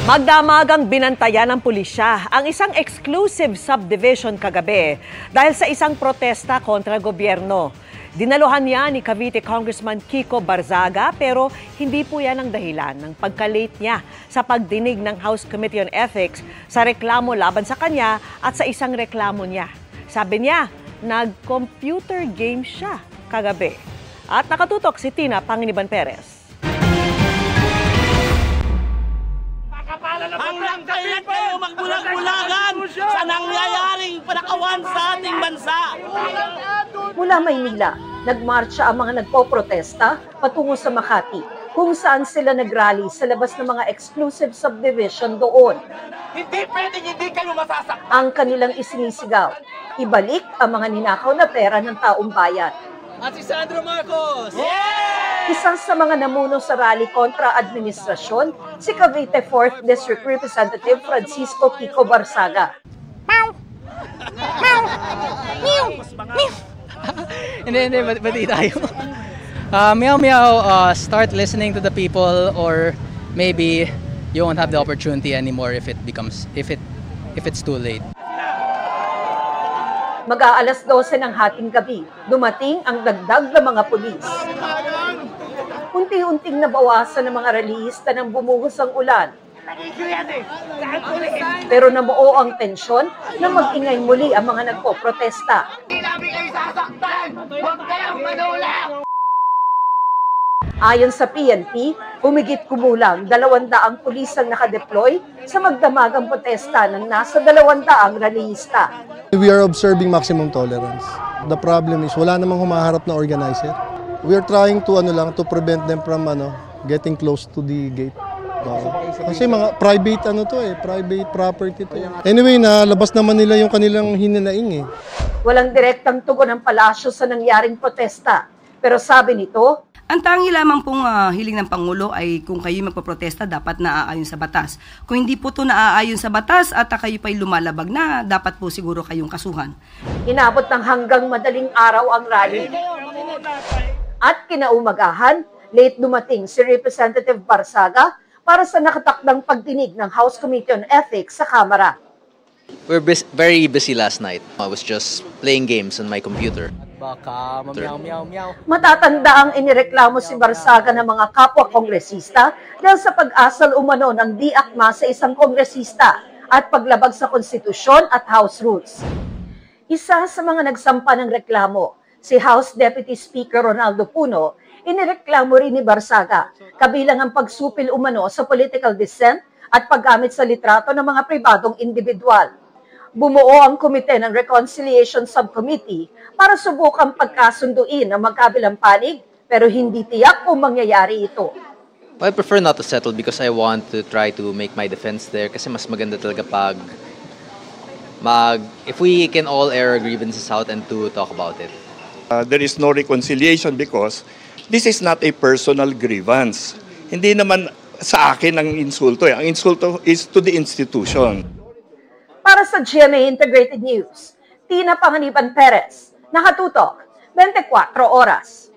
Magdamagang binantayan ng pulisya ang isang exclusive subdivision kagabi dahil sa isang protesta kontra gobyerno. Dinaluhan niya ni Cavite Congressman Kiko Barzaga pero hindi po yan ang dahilan ng pagka-late niya sa pagdinig ng House Committee on Ethics sa reklamo laban sa kanya at sa isang reklamo niya. Sabi niya, nag-computer game siya kagabi. At nakatutok si Tina Panginiban Perez. Hanggang kailan kayo magbulag-bulagan sa nangyayaring panakawan sa ating bansa? Mula Maynila, nagmarcha ang mga nagpoprotesta patungo sa Makati, kung saan sila nagrally sa labas ng mga exclusive subdivision doon. Hindi pwedeng hindi kayo masasaktan. Ang kanilang isinisigaw, ibalik ang mga ninakaw na pera ng taong bayan. At si Sandro Marcos! Isang sa mga namuno sa rally kontra administrasyon, si Cavite 4th District Representative Francisco Kiko Barzaga. Hindi, bati tayo. Meow, start listening to the people, or maybe you won't have the opportunity anymore if it's too late. Mag-aalas 12 ng hating gabi, dumating ang dagdag na mga pulis. Unti-unting nabawasan ng mga rallyista nang bumuhos ang ulan. Pero nabuo ang tensyon na mag-ingay muli ang mga nagpoprotesta. Hindi namin kayo sasaktan! Huwag kayong manulang! Ayon sa PNP, humigit kumulang 200 pulis ang nakadeploy sa magdamagang protesta ng nasa 200 rallyista. We are observing maximum tolerance. The problem is wala namang humaharap na organizer. We are trying to prevent them from getting close to the gate. Kasi mga private private property to. Anyway, nalabas naman nila yung kanilang hininaing . Walang direktang tugon ng palasyo sa nangyaring protesta. Pero sabi nito, ang tangi lamang pong hiling ng Pangulo ay kung kayo magpaprotesta, dapat naaayon sa batas. Kung hindi po ito naaayon sa batas at kayo pa'y lumalabag na, dapat po siguro kayong kasuhan. Inabot ng hanggang madaling araw ang rally. At kinaumagahan, late dumating si Representative Barzaga para sa nakatakdang pagdinig ng House Committee on Ethics sa Kamara. We're very busy last night. I was just playing games on my computer. Baka meow. Matatanda ang inireklamo si Barzaga ng mga kapwa-kongresista dahil sa pag-asal umano ng di-akma sa isang kongresista at paglabag sa konstitusyon at House rules. Isa sa mga nagsampa ng reklamo, si House Deputy Speaker Ronaldo Puno, inireklamo rin ni Barzaga, kabilang ang pagsupil umano sa political dissent at paggamit sa litrato ng mga pribadong individual. Bumuo ang komite ng Reconciliation Subcommittee para subukang pagkasunduin ang magkabilang panig, pero hindi tiyak kung mangyayari ito. I prefer not to settle because I want to try to make my defense there kasi mas maganda talaga if we can all air our grievances out and to talk about it. There is no reconciliation because this is not a personal grievance. Hindi naman sa akin ang insulto. Ang insulto is to the institution. Para sa GMA Integrated News, Tina Panginiban Perez, nakatutok, 24 oras.